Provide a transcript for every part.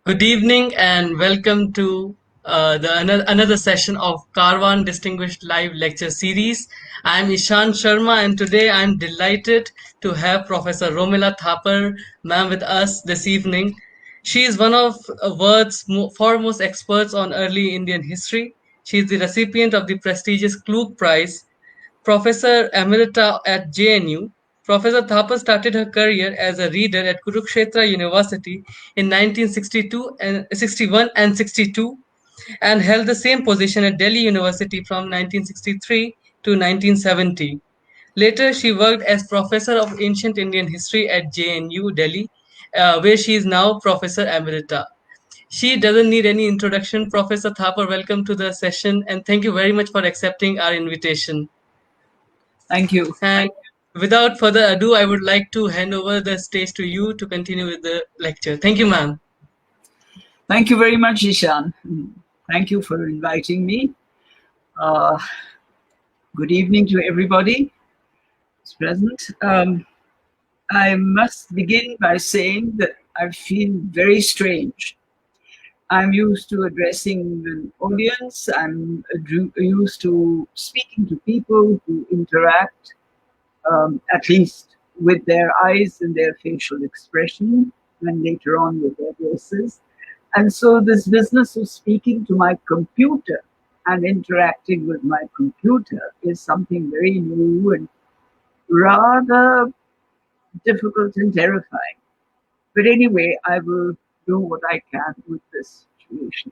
Good evening and welcome to another session of Karwaan Distinguished Live Lecture Series. I'm Ishan Sharma and today I'm delighted to have Professor Romila Thapar ma'am with us this evening. She is one of world's foremost experts on early Indian history. She is the recipient of the prestigious Kluge Prize, Professor Emerita at JNU. Professor Thapar started her career as a reader at Kurukshetra University in 1962 and 61 and 62 and held the same position at Delhi University from 1963 to 1970. Later, she worked as professor of ancient Indian history at JNU Delhi, where she is now Professor Emerita. She doesn't need any introduction. Professor Thapar, welcome to the session and thank you very much for accepting our invitation. Thank you. And without further ado, I would like to hand over the stage to you to continue with the lecture. Thank you, ma'am. Thank you very much, Ishan. Thank you for inviting me. Good evening to everybody who's present. I must begin by saying that I feel very strange. I'm used to addressing an audience. I'm used to speaking to people who interact, at least with their eyes and their facial expression, and later on with their voices. And so this business of speaking to my computer and interacting with my computer is something very new and rather difficult and terrifying. But anyway, I will do what I can with this situation.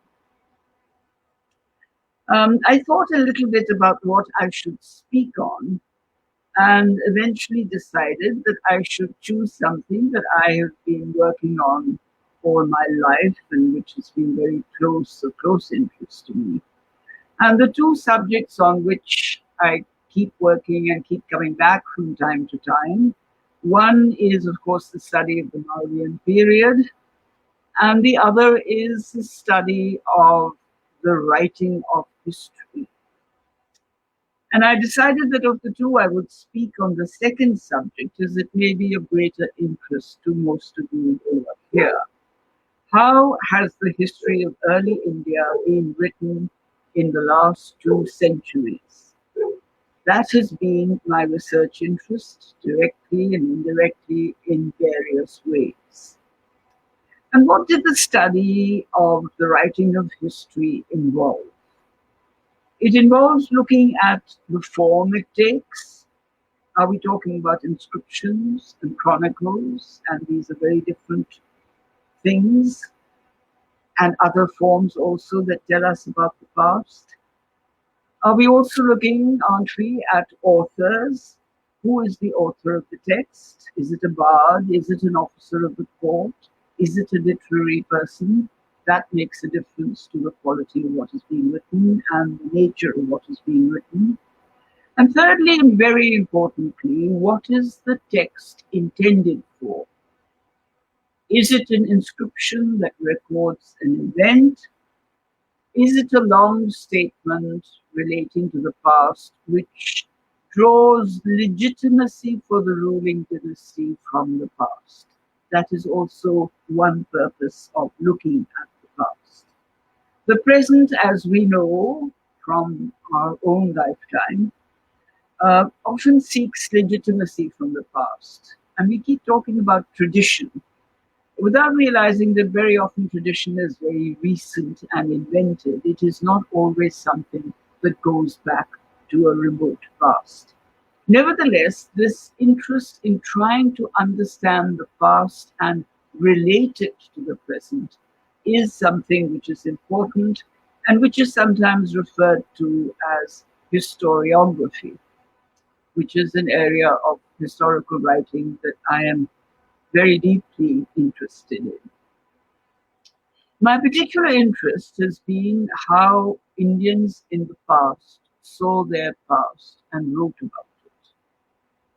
I thought a little bit about what I should speak on and eventually decided that I should choose something that I have been working on all my life and which has been very close interest to me. And the two subjects on which I keep working and keep coming back from time to time, one is, of course, the study of the Mauryan period, and the other is the study of the writing of history. And I decided that of the two, I would speak on the second subject, as it may be of greater interest to most of you over here. How has the history of early India been written in the last 2 centuries? That has been my research interest, directly and indirectly in various ways. And what did the study of the writing of history involve? It involves looking at the form it takes. Are we talking about inscriptions and chronicles? And these are very different things, and other forms also that tell us about the past. Are we also looking, aren't we, at authors? Who is the author of the text? Is it a bard? Is it an officer of the court? Is it a literary person? That makes a difference to the quality of what is being written and the nature of what is being written. And thirdly, and very importantly, what is the text intended for? Is it an inscription that records an event? Is it a long statement relating to the past which draws legitimacy for the ruling dynasty from the past? That is also one purpose of looking at the past. The present, as we know from our own lifetime, often seeks legitimacy from the past. And we keep talking about tradition, without realizing that very often tradition is very recent and invented. It is not always something that goes back to a remote past. Nevertheless, this interest in trying to understand the past and relate it to the present is something which is important and which is sometimes referred to as historiography, which is an area of historical writing that I am very deeply interested in. My particular interest has been how Indians in the past saw their past and wrote about it,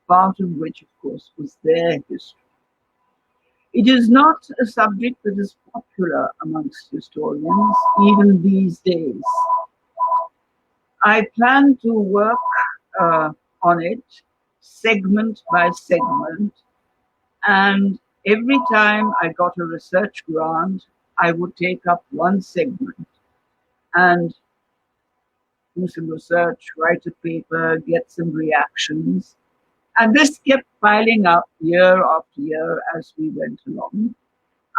part of which, of course, was their history. It is not a subject that is popular amongst historians, even these days. I plan to work uh, on it segment by segment, and every time I got a research grant, I would take up one segment and do some research, write a paper, get some reactions. And this kept piling up year after year as we went along,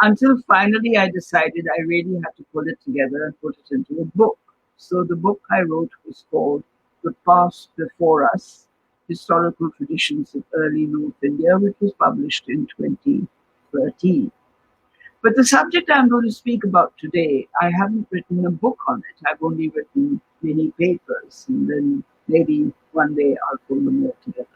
until finally I decided I really had to pull it together and put it into a book. So the book I wrote was called The Past Before Us, Historical Traditions of Early North India, which was published in 2013. But the subject I'm going to speak about today, I haven't written a book on it. I've only written many papers, and then maybe one day I'll pull them all together.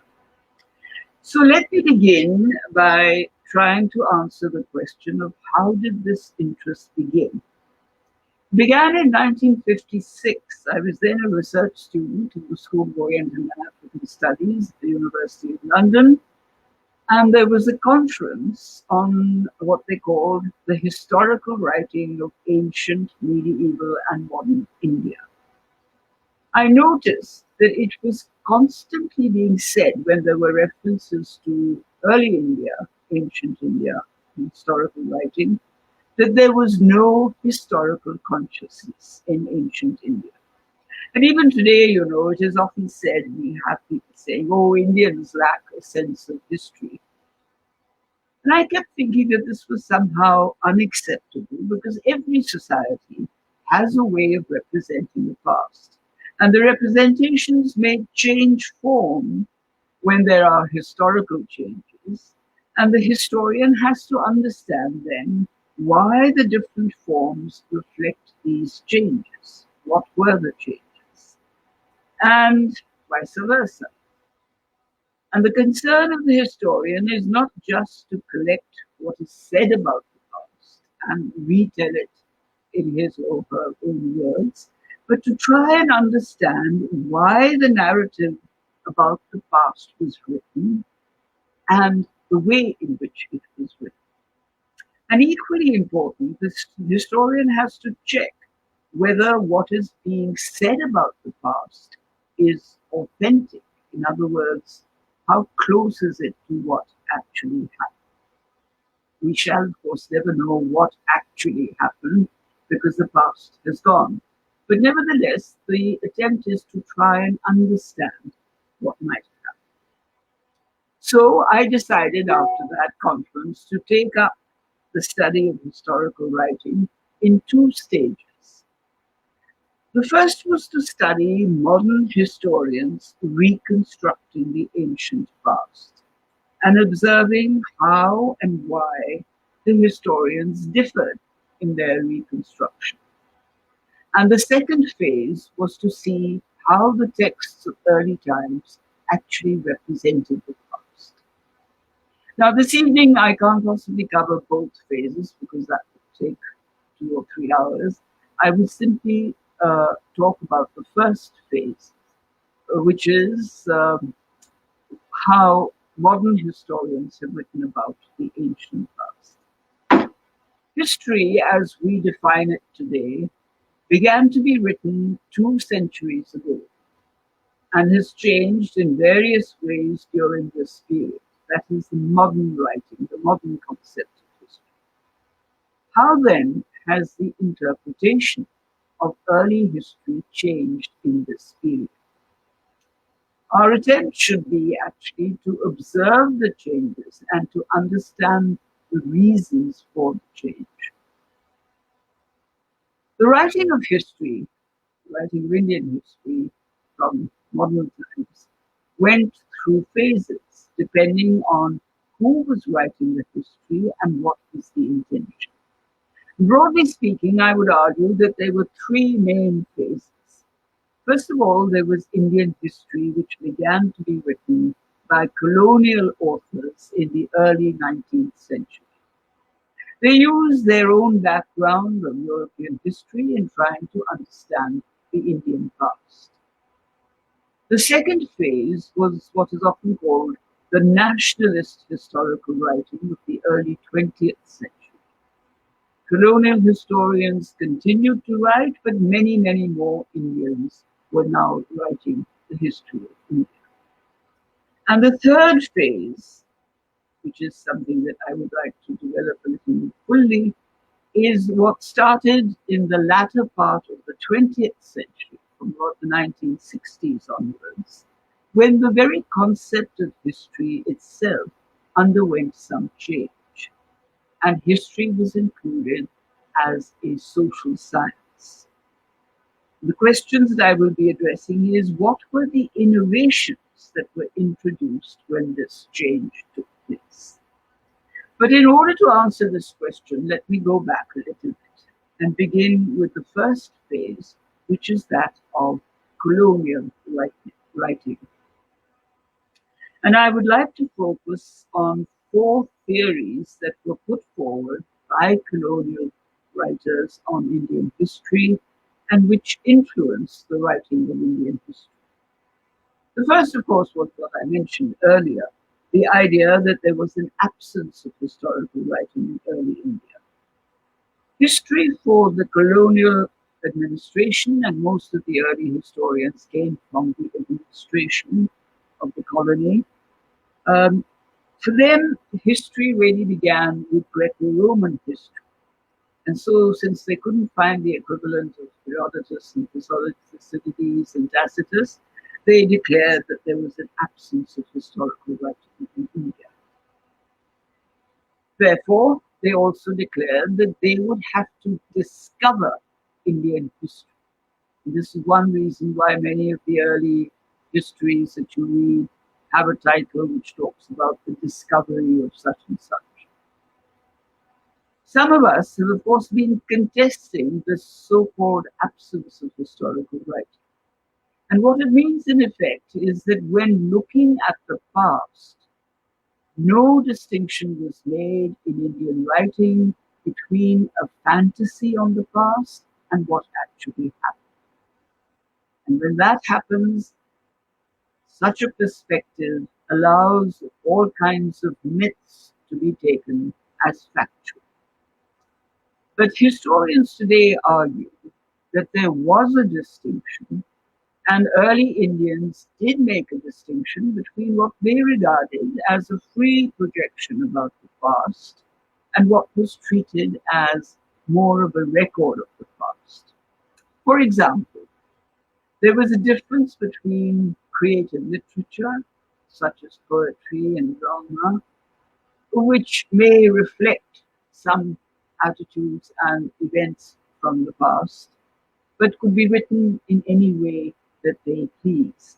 So let me begin by trying to answer the question of how did this interest begin? It began in 1956. I was then a research student in the School of Oriental and African Studies at the University of London. And there was a conference on what they called the historical writing of ancient, medieval, and modern India. I noticed that it was constantly being said when there were references to early India, ancient India, historical writing, that there was no historical consciousness in ancient India. And even today, it is often said, we have people saying, oh, Indians lack a sense of history. And I kept thinking that this was somehow unacceptable because every society has a way of representing the past. And the representations may change form when there are historical changes. And the historian has to understand then why the different forms reflect these changes. What were the changes? And vice versa. And the concern of the historian is not just to collect what is said about the past and retell it in his or her own words, but to try and understand why the narrative about the past was written and the way in which it was written. And equally important, the historian has to check whether what is being said about the past is authentic. In other words, how close is it to what actually happened? We shall, of course, never know what actually happened because the past has gone. But nevertheless, the attempt is to try and understand what might have happened. So I decided after that conference to take up the study of historical writing in two stages. The first was to study modern historians reconstructing the ancient past and observing how and why the historians differed in their reconstruction. And the second phase was to see how the texts of early times actually represented the past. Now, this evening, I can't possibly cover both phases because that would take 2 or 3 hours. I will simply talk about the first phase, which is how modern historians have written about the ancient past. History, as we define it today, began to be written 2 centuries ago and has changed in various ways during this period. That is the modern writing, the modern concept of history. How then has the interpretation of early history changed in this period? Our attempt should be actually to observe the changes and to understand the reasons for the change. The writing of history, writing of Indian history from modern times, went through phases depending on who was writing the history and what was the intention. Broadly speaking, I would argue that there were 3 main phases. First of all, there was Indian history, which began to be written by colonial authors in the early 19th century. They use their own background of European history in trying to understand the Indian past. The second phase was what is often called the nationalist historical writing of the early 20th century. Colonial historians continued to write, but many, many more Indians were now writing the history of India. And the third phase, which is something that I would like to develop a little more fully, is what started in the latter part of the 20th century, from about the 1960s onwards, when the very concept of history itself underwent some change, and history was included as a social science. The questions that I will be addressing is, what were the innovations that were introduced when this change took place? But in order to answer this question, let me go back a little bit and begin with the first phase, which is that of colonial writing. And I would like to focus on four theories that were put forward by colonial writers on Indian history and which influenced the writing of Indian history. The first, of course, was what I mentioned earlier, the idea that there was an absence of historical writing in early India. History for the colonial administration, and most of the early historians came from the administration of the colony. For them, history really began with Greco-Roman history. And so, since they couldn't find the equivalent of Herodotus and Thucydides and Tacitus, they declared that there was an absence of historical writing in India. Therefore, they also declared that they would have to discover Indian history. And this is one reason why many of the early histories that you read have a title which talks about the discovery of such and such. Some of us have, of course, been contesting this so-called absence of historical writing. And what it means, in effect, is that when looking at the past, no distinction was made in Indian writing between a fantasy on the past and what actually happened. And when that happens, such a perspective allows all kinds of myths to be taken as factual. But historians today argue that there was a distinction, and early Indians did make a distinction between what they regarded as a free projection about the past and what was treated as more of a record of the past. For example, there was a difference between creative literature, such as poetry and drama, which may reflect some attitudes and events from the past, but could be written in any way that they pleased.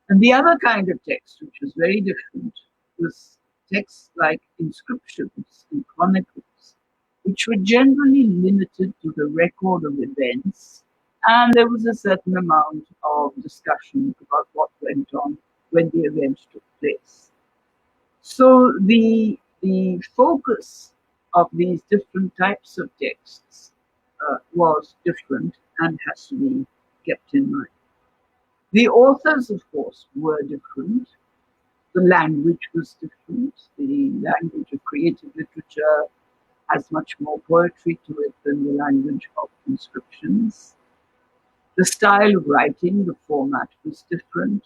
And the other kind of text, which was very different, was texts like inscriptions and chronicles, which were generally limited to the record of events, and there was a certain amount of discussion about what went on when the event took place. So the focus of these different types of texts was different and has to be kept in mind. The authors, of course, were different. The language was different. The language of creative literature has much more poetry to it than the language of inscriptions. The style of writing, the format was different,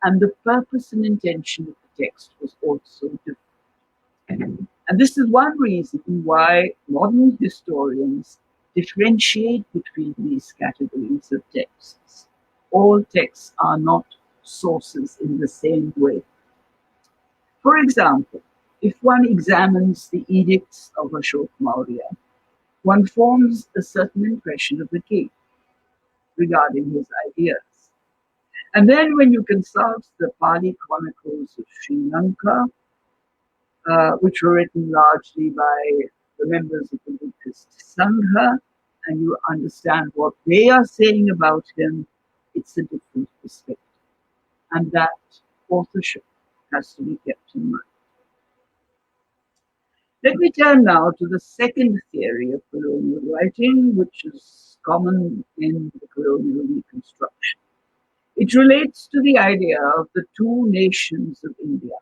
and the purpose and intention of the text was also different. And this is one reason why modern historians differentiate between these categories of texts. All texts are not sources in the same way. For example, if one examines the edicts of Aśoka Maurya, one forms a certain impression of the king regarding his ideas. And then when you consult the Pali chronicles of Sri Lanka, which were written largely by the members of the Buddhist Sangha, and you understand what they are saying about him, it's a different perspective. And that authorship has to be kept in mind. Let me turn now to the second theory of colonial writing, which is common in the colonial reconstruction. It relates to the idea of the two nations of India.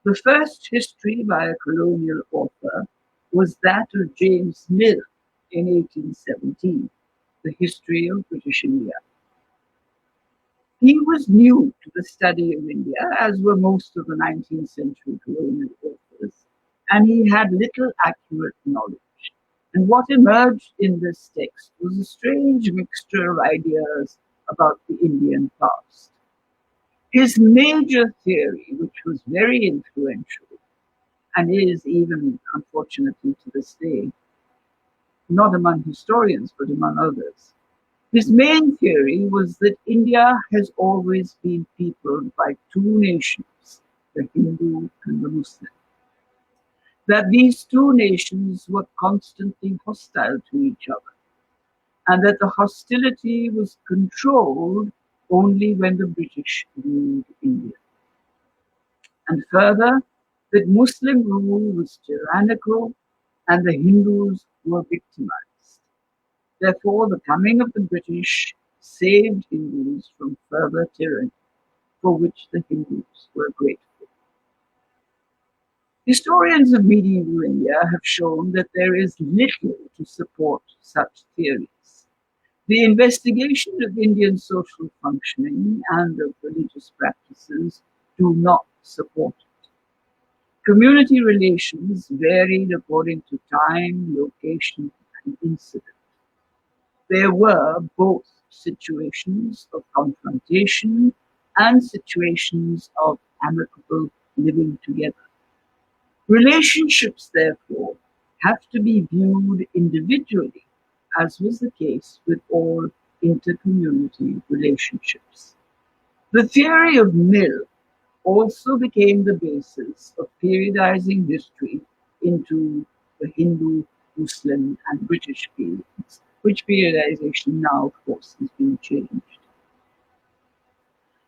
The first history by a colonial author was that of James Mill in 1817, The History of British India. He was new to the study of India, as were most of the 19th century colonial authors, and he had little accurate knowledge. And what emerged in this text was a strange mixture of ideas about the Indian past. His major theory, which was very influential, and is even, unfortunately, to this day, not among historians, but among others. His main theory was that India has always been peopled by two nations, the Hindu and the Muslim. That these two nations were constantly hostile to each other, and that the hostility was controlled only when the British ruled India. And further, that Muslim rule was tyrannical and the Hindus were victimized. Therefore, the coming of the British saved Hindus from further tyranny, for which the Hindus were grateful. Historians of medieval India have shown that there is little to support such theories. The investigation of Indian social functioning and of religious practices do not support it. Community relations varied according to time, location, and incident. There were both situations of confrontation and situations of amicable living together. Relationships, therefore, have to be viewed individually, as was the case with all intercommunity relationships. The theory of Mill also became the basis of periodizing history into the Hindu, Muslim, and British periods, which periodization now, of course, has been changed.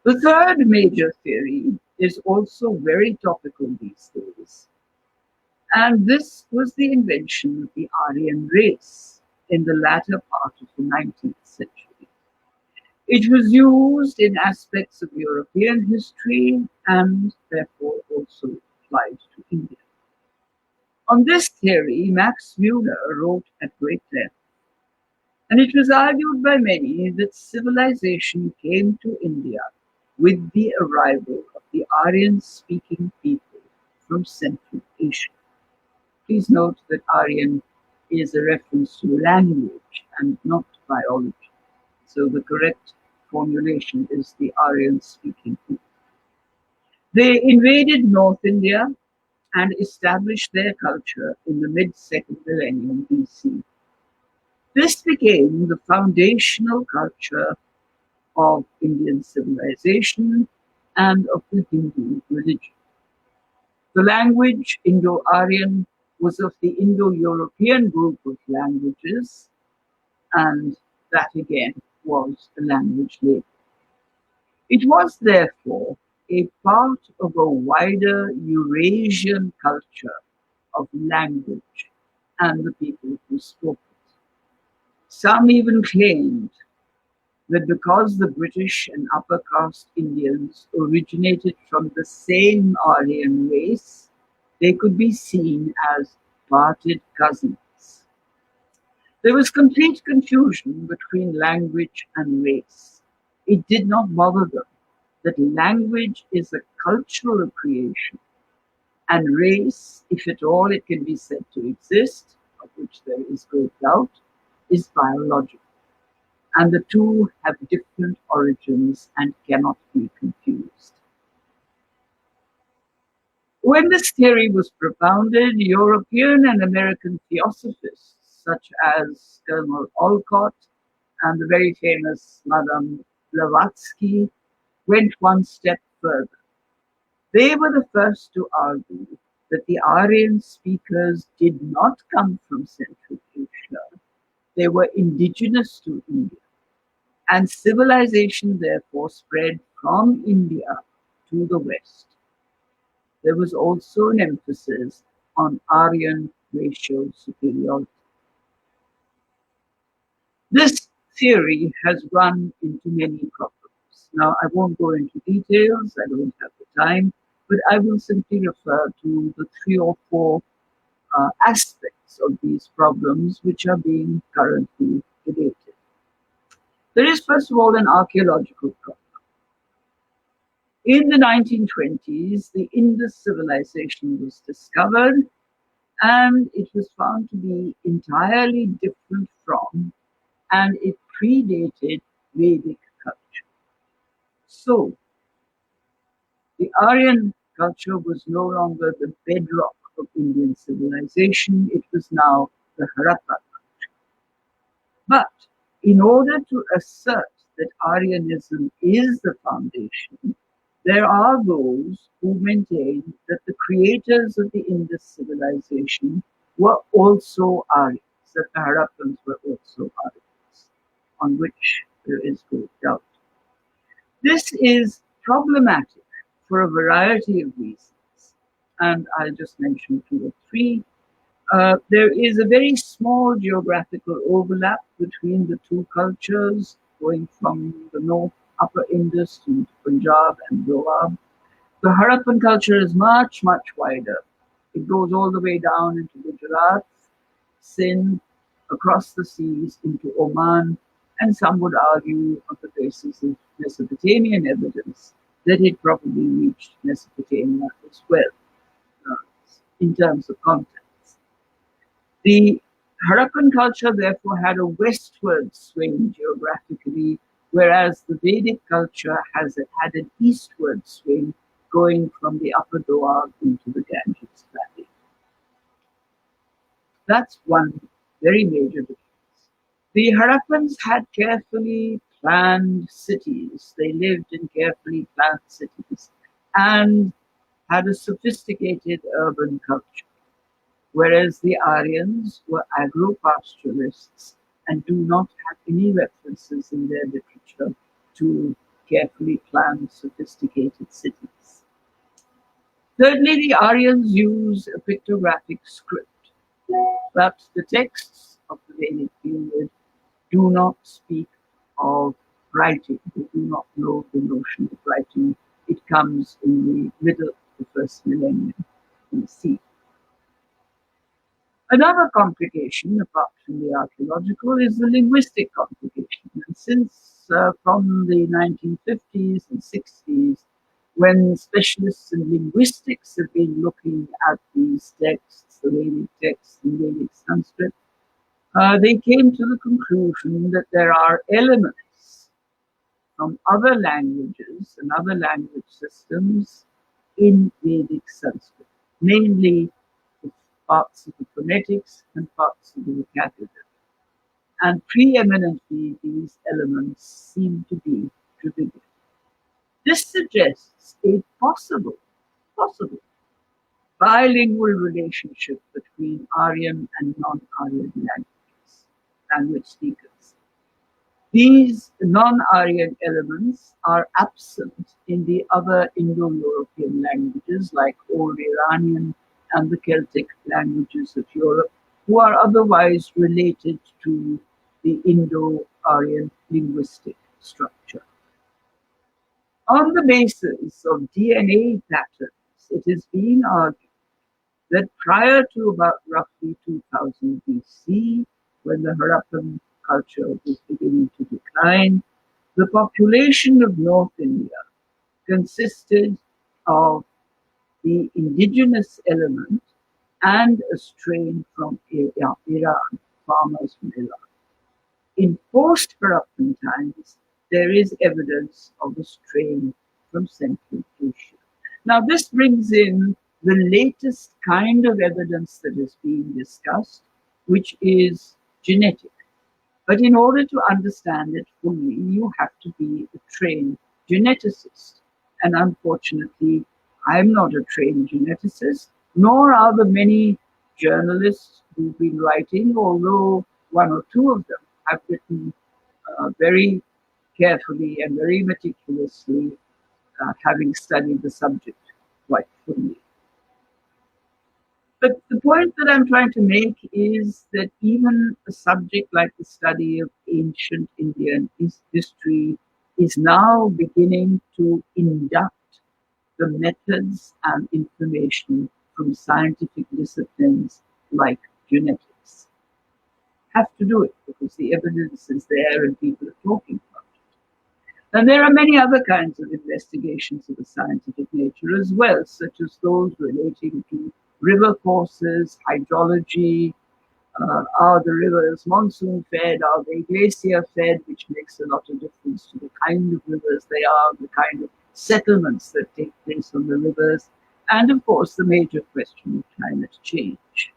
The third major theory is also very topical these days, and this was the invention of the Aryan race in the latter part of the 19th century. It was used in aspects of European history and therefore also applied to India. On this theory, Max Muller wrote at great length, and it was argued by many that civilization came to India with the arrival of the Aryan-speaking people from Central Asia. Please note that Aryan is a reference to language and not biology. So the correct formulation is the Aryan-speaking people. They invaded North India and established their culture in the mid-second millennium BC. This became the foundational culture of Indian civilization and of the Hindu religion. The language, Indo-Aryan, was of the Indo-European group of languages, and that again was the language label. It was therefore a part of a wider Eurasian culture of language and the people who spoke it. Some even claimed that because the British and upper caste Indians originated from the same Aryan race, they could be seen as parted cousins. There was complete confusion between language and race. It did not bother them that language is a cultural creation, and race, if at all it can be said to exist, of which there is great doubt, is biological. And the two have different origins and cannot be confused. When this theory was propounded, European and American theosophists such as Colonel Olcott and the very famous Madame Blavatsky went one step further. They were the first to argue that the Aryan speakers did not come from Central Asia. They were indigenous to India, and civilization therefore spread from India to the West. There was also an emphasis on Aryan racial superiority. This theory has run into many problems. Now, I won't go into details, I don't have the time, but I will simply refer to the three or four aspects of these problems which are being currently debated. There is, first of all, an archaeological problem. In the 1920s, the Indus civilization was discovered, and it was found to be entirely different from, and it predated Vedic culture. So, the Aryan culture was no longer the bedrock of Indian civilization, it was now the Harappa. But in order to assert that Aryanism is the foundation, there are those who maintain that the creators of the Indus civilization were also Aryans, that the Harappans were also Aryans, on which there is great doubt. This is problematic for a variety of reasons, and I'll just mention two or three. There is a very small geographical overlap between the two cultures, going from the north upper Indus to Punjab and Doab. The Harappan culture is much, much wider. It goes all the way down into Gujarat, Sindh, across the seas into Oman, and some would argue, on the basis of Mesopotamian evidence, that it probably reached Mesopotamia as well, uh, in terms of context. The Harappan culture therefore had a westward swing geographically, whereas the Vedic culture has had an eastward swing going from the upper Doab into the Ganges Valley. That's one very major difference. The Harappans had carefully planned cities. They lived in carefully planned cities and had a sophisticated urban culture, whereas the Aryans were agro-pastoralists and do not have any references in their literature to carefully planned, sophisticated cities. Thirdly, the Aryans use a pictographic script, but the texts of the Vedic period do not speak of writing. They do not know the notion of writing. It comes in the middle of the first millennium BC. Another complication, apart from the archaeological, is the linguistic complication. And since from the 1950s and 60s, when specialists in linguistics have been looking at these texts, the Vedic texts in Vedic Sanskrit, they came to the conclusion that there are elements from other languages and other language systems in Vedic Sanskrit, namely parts of the phonetics and parts of the vocabulary. And preeminently, these elements seem to be Dravidic. This suggests a possible bilingual relationship between Aryan and non-Aryan language speakers. These non-Aryan elements are absent in the other Indo-European languages like Old Iranian and the Celtic languages of Europe, who are otherwise related to the Indo-Aryan linguistic structure. On the basis of DNA patterns, it is being argued that prior to about roughly 2000 BC, when the Harappan culture was beginning to decline, the population of North India consisted of the indigenous element and a strain from Iran, farmers from Iran. In post-Harappan times, there is evidence of a strain from Central Asia. Now, this brings in the latest kind of evidence that is being discussed, which is genetic. But in order to understand it fully, you have to be a trained geneticist. And unfortunately, I'm not a trained geneticist, nor are the many journalists who've been writing, although one or two of them have written very carefully and very meticulously, having studied the subject quite fully. But the point that I'm trying to make is that even a subject like the study of ancient Indian history is now beginning to induct the methods and information from scientific disciplines like genetics. Have to do it because the evidence is there and people are talking about it. And there are many other kinds of investigations of a scientific nature as well, such as those relating to river courses, hydrology, are the rivers monsoon fed, are they glacier fed, which makes a lot of difference to the kind of rivers they are, the kind of settlements that take place on the rivers, and of course the major question of climate change.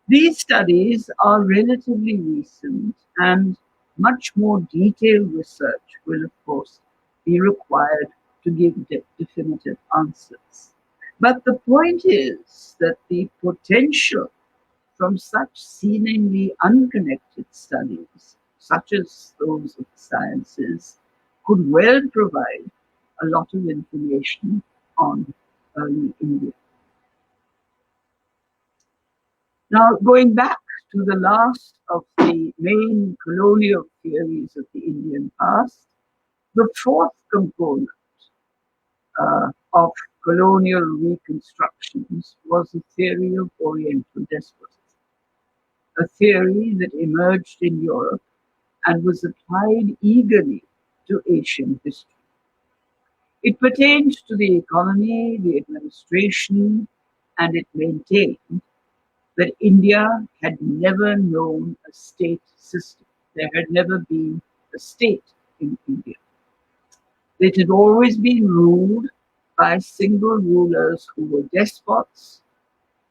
These studies are relatively recent, and much more detailed research will, of course, be required to give definitive answers. But the point is that the potential from such seemingly unconnected studies, such as those of the sciences, could well provide a lot of information on early India. Now, going back to the last of the main colonial theories of the Indian past, the fourth component of colonial reconstructions was the theory of Oriental despotism, a theory that emerged in Europe and was applied eagerly to Asian history. It pertained to the economy, the administration, and it maintained that India had never known a state system. There had never been a state in India. It had always been ruled by single rulers who were despots,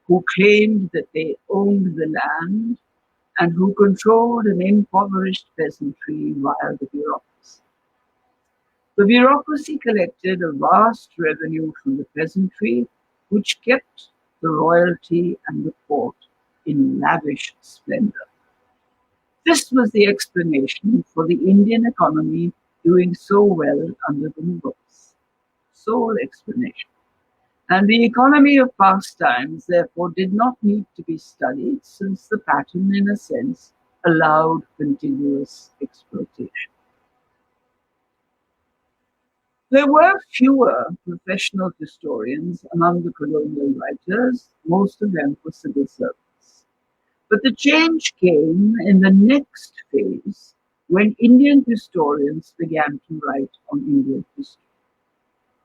who claimed that they owned the land, and who controlled an impoverished peasantry via the bureaucracy. The bureaucracy collected a vast revenue from the peasantry, which kept the royalty and the court in lavish splendor. This was the explanation for the Indian economy doing so well under the Mughals. Sole explanation. And the economy of past times, therefore, did not need to be studied, since the pattern, in a sense, allowed continuous exploitation. There were fewer professional historians among the colonial writers, most of them were civil servants. But the change came in the next phase, when Indian historians began to write on Indian history.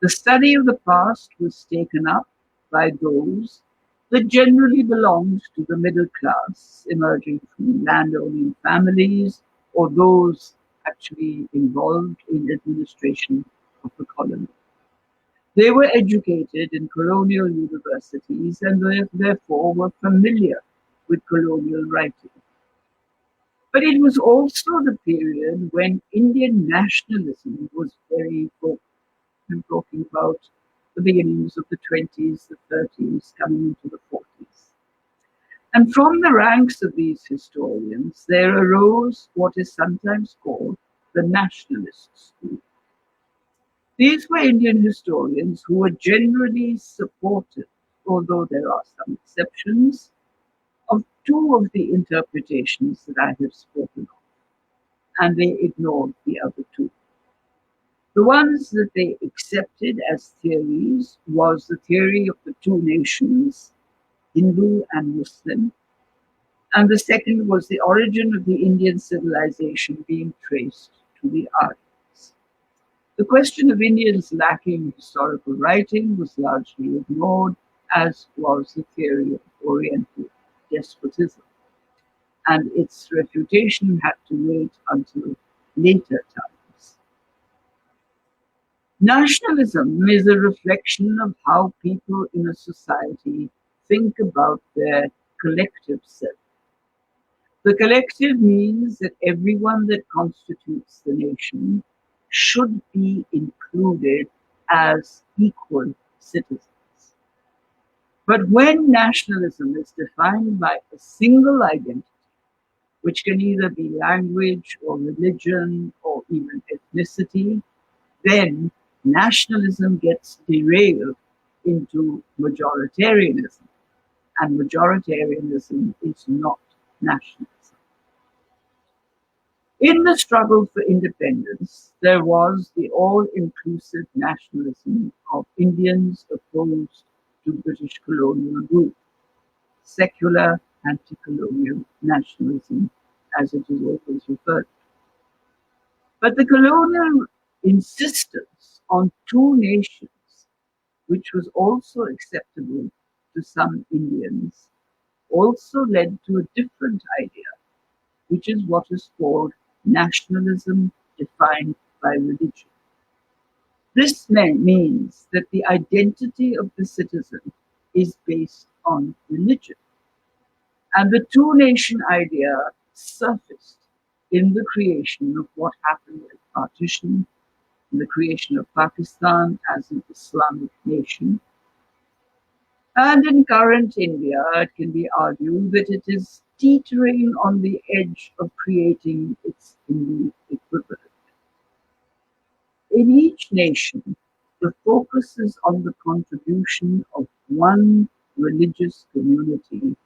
The study of the past was taken up by those that generally belonged to the middle class, emerging from landowning families, or those actually involved in administration of the colony. They were educated in colonial universities and therefore were familiar with colonial writing. But it was also the period when Indian nationalism was very vocal. I'm talking about the beginnings of the 20s, the 30s, coming into the 40s. And from the ranks of these historians, there arose what is sometimes called the Nationalist school. These were Indian historians who were generally supportive, although there are some exceptions, of two of the interpretations that I have spoken of, and they ignored the other two. The ones that they accepted as theories was the theory of the two nations, Hindu and Muslim, and the second was the origin of the Indian civilization being traced to the Aryans. The question of Indians lacking historical writing was largely ignored, as was the theory of Oriental despotism, and its refutation had to wait until later times. Nationalism is a reflection of how people in a society think about their collective self. The collective means that everyone that constitutes the nation should be included as equal citizens. But when nationalism is defined by a single identity, which can either be language or religion or even ethnicity, then nationalism gets derailed into majoritarianism. and majoritarianism is not nationalism. In the struggle for independence, there was the all-inclusive nationalism of Indians opposed to British colonial rule, secular anti-colonial nationalism, as it is always referred to. But the colonial insistence on two nations, which was also acceptable to some Indians, also led to a different idea, which is what is called nationalism defined by religion. This means that the identity of the citizen is based on religion. And the two nation idea surfaced in the creation of what happened at partition, in the creation of Pakistan as an Islamic nation. And in current India, it can be argued that it is teetering on the edge of creating its Hindu equivalent. In each nation, the focus is on the contribution of one religious community,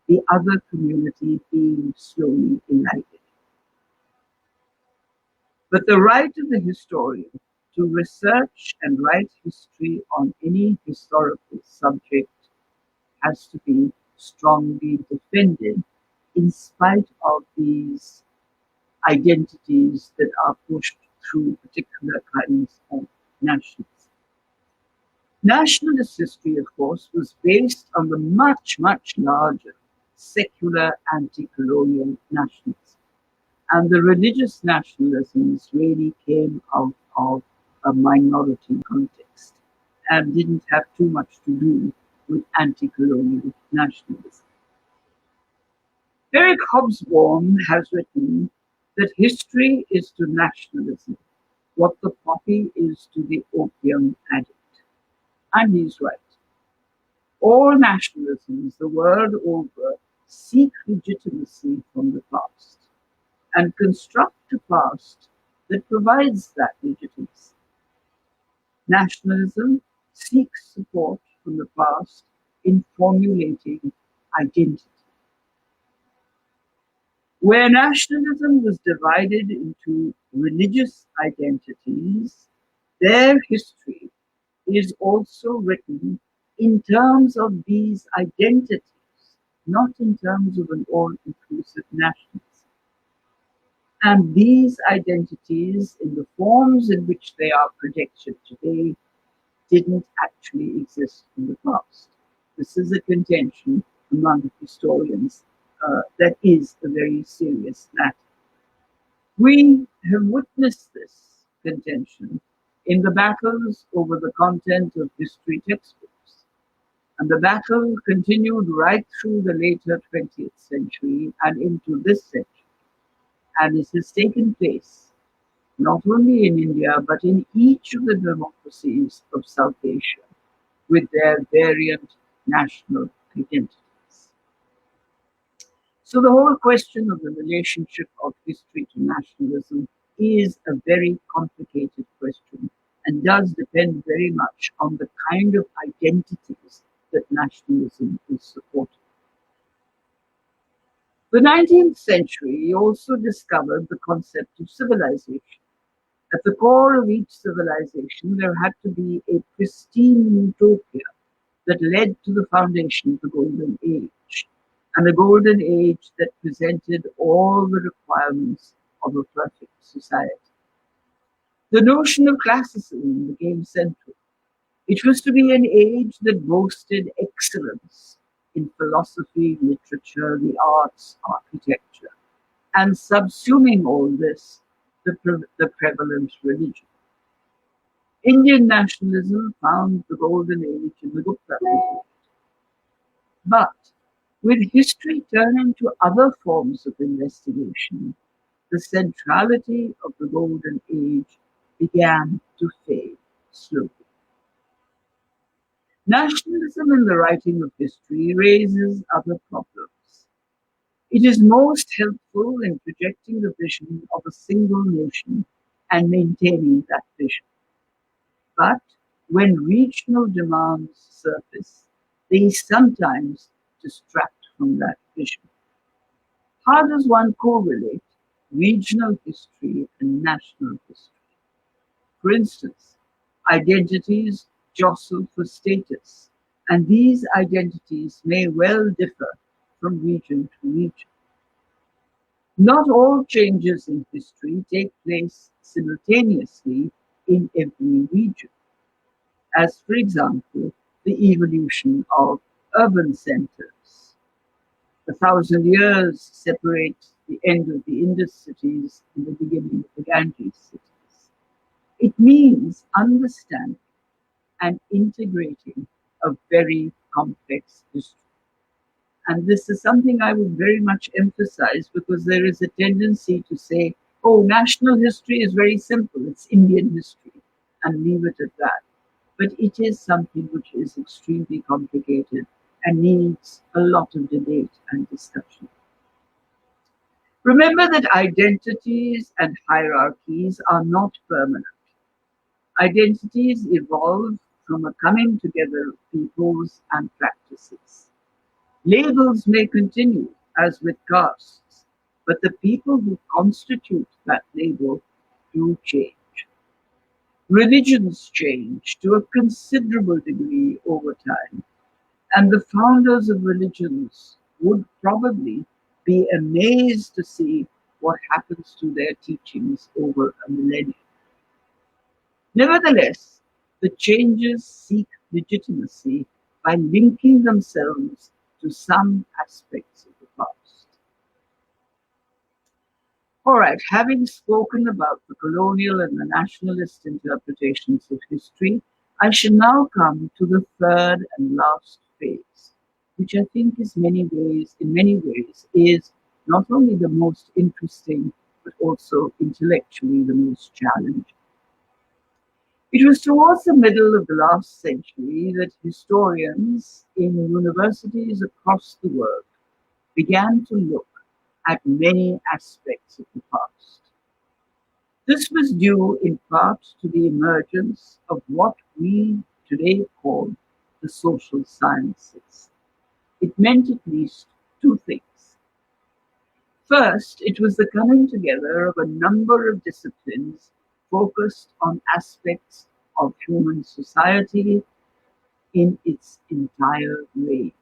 the other community being slowly elided. But the right of the historian to research and write history on any historical subject has to be strongly defended in spite of these identities that are pushed through particular kinds of nationalism. Nationalist history, of course, was based on the much, much larger secular anti-colonial nationalism. And the religious nationalisms really came out of a minority context and didn't have too much to do with anti-colonial nationalism. Eric Hobsbawm has written that history is to nationalism what the poppy is to the opium addict. And he's right. All nationalisms the world over seek legitimacy from the past and construct a past that provides that legitimacy. Nationalism seeks support from the past in formulating identity. Where nationalism was divided into religious identities, their history is also written in terms of these identities, not in terms of an all-inclusive nationalism. And these identities, in the forms in which they are projected today, didn't actually exist in the past. This is a contention among historians that is a very serious matter. We have witnessed this contention in the battles over the content of history textbooks. And the battle continued right through the later 20th century and into this century. And it has taken place not only in India, but in each of the democracies of South Asia with their variant national identities. So the whole question of the relationship of history to nationalism is a very complicated question and does depend very much on the kind of identities that nationalism is supporting. The 19th century also discovered the concept of civilization. At the core of each civilization, there had to be a pristine utopia that led to the foundation of the Golden Age, and a Golden Age that presented all the requirements of a perfect society. The notion of classicism became central. It was to be an age that boasted excellence in philosophy, literature, the arts, architecture, and subsuming all this, the prevalent religion. Indian nationalism found the Golden Age in the Gupta period. But with history turning to other forms of investigation, the centrality of the Golden Age began to fade slowly. Nationalism in the writing of history raises other problems. It is most helpful in projecting the vision of a single nation and maintaining that vision. But when regional demands surface, they sometimes distract from that vision. How does one correlate regional history and national history? For instance, identities jostle for status, and these identities may well differ from region to region. Not all changes in history take place simultaneously in every region, as, for example, the evolution of urban centers. 1,000 years separate the end of the Indus cities and the beginning of the Ganges cities. It means understanding and integrating a very complex history. And this is something I would very much emphasize because there is a tendency to say, oh, national history is very simple, it's Indian history, and leave it at that. But it is something which is extremely complicated and needs a lot of debate and discussion. Remember that identities and hierarchies are not permanent. Identities evolve from a coming together of peoples and practices. Labels may continue, as with castes, but the people who constitute that label do change. Religions change to a considerable degree over time, and the founders of religions would probably be amazed to see what happens to their teachings over a millennium. Nevertheless, the changes seek legitimacy by linking themselves to some aspects of the past. All right, having spoken about the colonial and the nationalist interpretations of history, I shall now come to the third and last phase, which I think is in many ways, is not only the most interesting, but also intellectually the most challenging. It was towards the middle of the last century that historians in universities across the world began to look at many aspects of the past. This was due in part to the emergence of what we today call the social sciences. It meant at least two things. First, it was the coming together of a number of disciplines focused on aspects of human society in its entire range.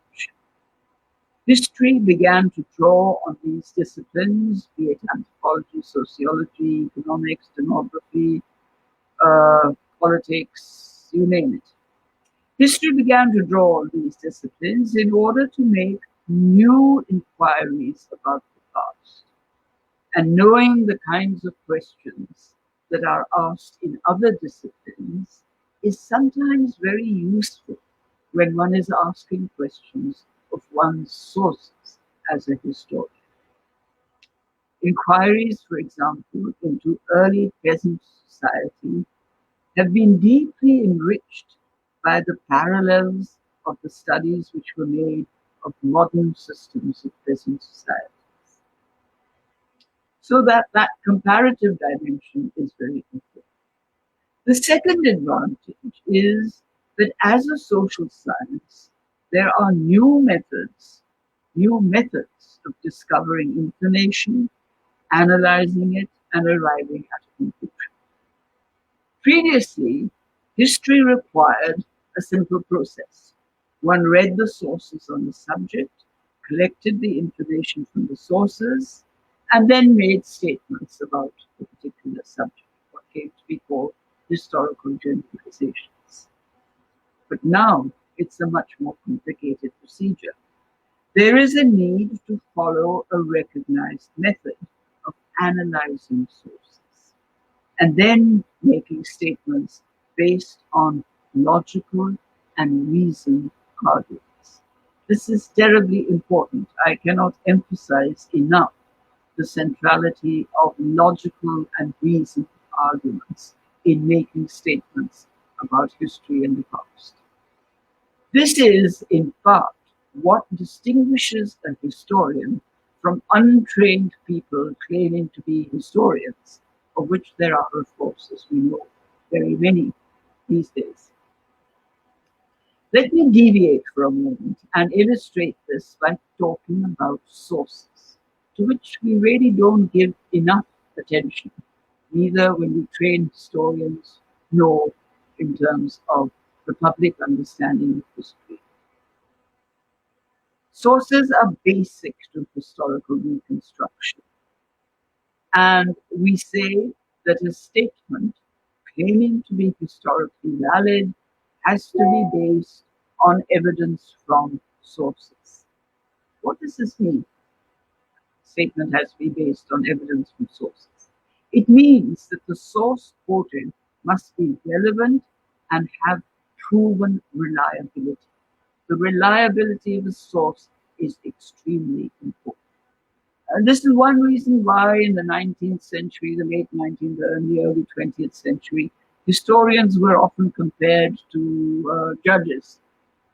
History began to draw on these disciplines, be it anthropology, sociology, economics, demography, politics, you name it. History began to draw on these disciplines in order to make new inquiries about the past. And knowing the kinds of questions that are asked in other disciplines is sometimes very useful when one is asking questions of one's sources as a historian. Inquiries, for example, into early peasant society have been deeply enriched by the parallels of the studies which were made of modern systems of peasant society. So that comparative dimension is very important. The second advantage is that as a social science, there are new methods of discovering information, analyzing it, and arriving at a conclusion. Previously, history required a simple process. One read the sources on the subject, collected the information from the sources, and then made statements about the particular subject, what came to be called historical generalizations. But now it's a much more complicated procedure. There is a need to follow a recognized method of analyzing sources and then making statements based on logical and reasoned arguments. This is terribly important. I cannot emphasize enough the centrality of logical and reasoned arguments in making statements about history and the past. This is, in part, what distinguishes a historian from untrained people claiming to be historians, of which there are, of course, as we know, very many these days. Let me deviate for a moment and illustrate this by talking about sources, to which we really don't give enough attention, neither when we train historians nor in terms of the public understanding of history. Sources are basic to historical reconstruction, and we say that a statement claiming to be historically valid has to be based on evidence from sources. What does this mean? Statement has to be based on evidence from sources. It means that the source quoted must be relevant and have proven reliability. The reliability of the source is extremely important. And this is one reason why in the 19th century, the late 19th and the early 20th century, historians were often compared to judges.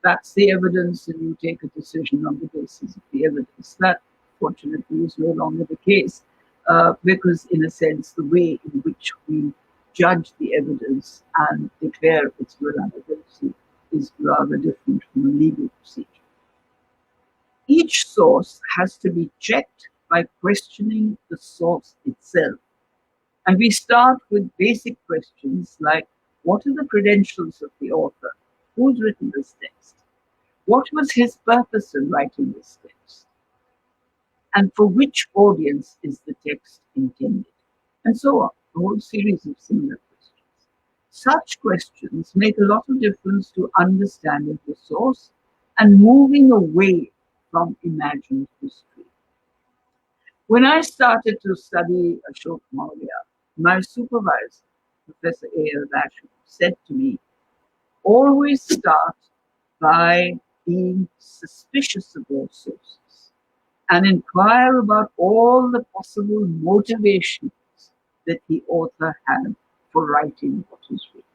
That's the evidence, and you take a decision on the basis of the evidence. That, fortunately, is no longer the case because, in a sense, the way in which we judge the evidence and declare its reliability is rather different from a legal procedure. Each source has to be checked by questioning the source itself. And we start with basic questions like, what are the credentials of the author? Who's written this text? What was his purpose in writing this text? And for which audience is the text intended? And so on, a whole series of similar questions. Such questions make a lot of difference to understanding the source and moving away from imagined history. When I started to study Aśoka Maurya, my supervisor, Professor Emerita, said to me, always start by being suspicious of all sources and inquire about all the possible motivations that the author had for writing what was written.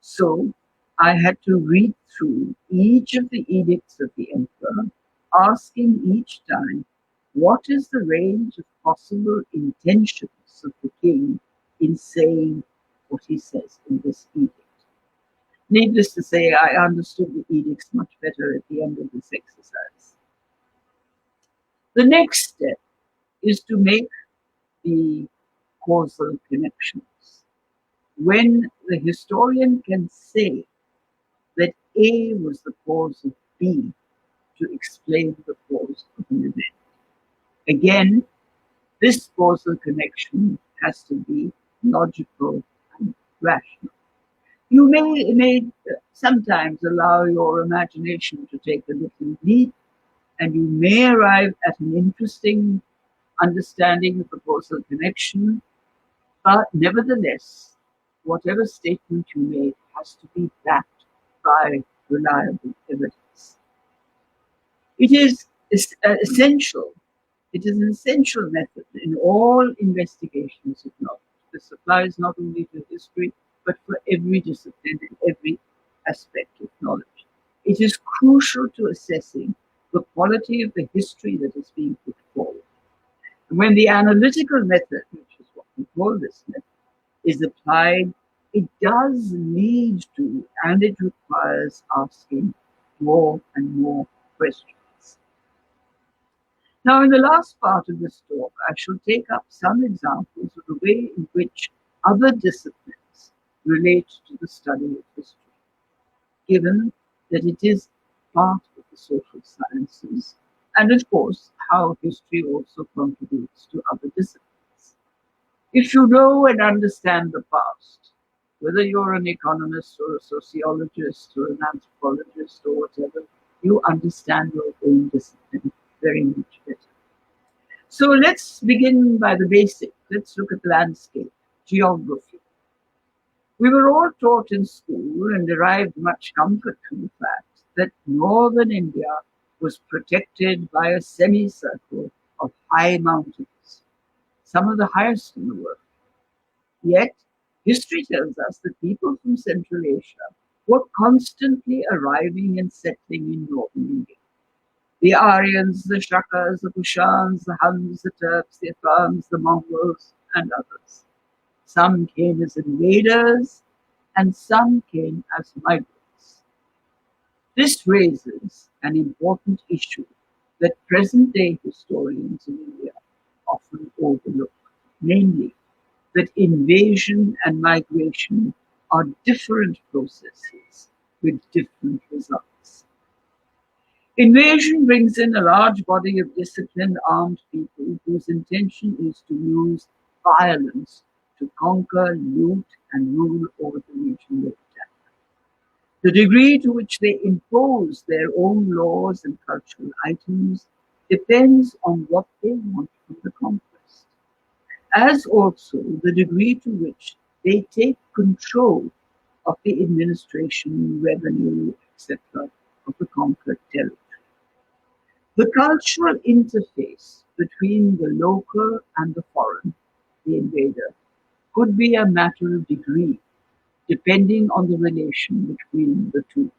So I had to read through each of the edicts of the emperor, asking each time, what is the range of possible intentions of the king in saying what he says in this edict? Needless to say, I understood the edicts much better at the end of this exercise. The next step is to make the causal connections. When the historian can say that A was the cause of B to explain the cause of an event. Again, this causal connection has to be logical and rational. You may sometimes allow your imagination to take a little leap, and you may arrive at an interesting understanding of the causal connection, but nevertheless, whatever statement you make has to be backed by reliable evidence. It is essential. It is an essential method in all investigations of knowledge. This applies not only to history, but for every discipline and every aspect of knowledge. It is crucial to assessing the quality of the history that is being put forward. When the analytical method, which is what we call this method, is applied, it does lead to, and it requires asking more and more questions. Now, in the last part of this talk, I shall take up some examples of the way in which other disciplines relate to the study of history, given that it is part of the social sciences, and of course, how history also contributes to other disciplines. If you know and understand the past, whether you're an economist or a sociologist or an anthropologist or whatever, you understand your own discipline very much better. So let's begin by the basic. Let's look at landscape, geography. We were all taught in school and derived much comfort from the fact that northern India was protected by a semicircle of high mountains, some of the highest in the world. Yet, history tells us that people from Central Asia were constantly arriving and settling in northern India. The Aryans, the Shakas, the Kushans, the Huns, the Turks, the Afghans, the Mongols, and others. Some came as invaders, and some came as migrants. This raises an important issue that present-day historians in India often overlook, namely that invasion and migration are different processes with different results. Invasion brings in a large body of disciplined armed people whose intention is to use violence to conquer, loot, and rule over the region they attack. The degree to which they impose their own laws and cultural items depends on what they want from the conquest, as also the degree to which they take control of the administration, revenue, etc., of the conquered territory. The cultural interface between the local and the foreign, the invader, could be a matter of degree, depending on the relation between the two.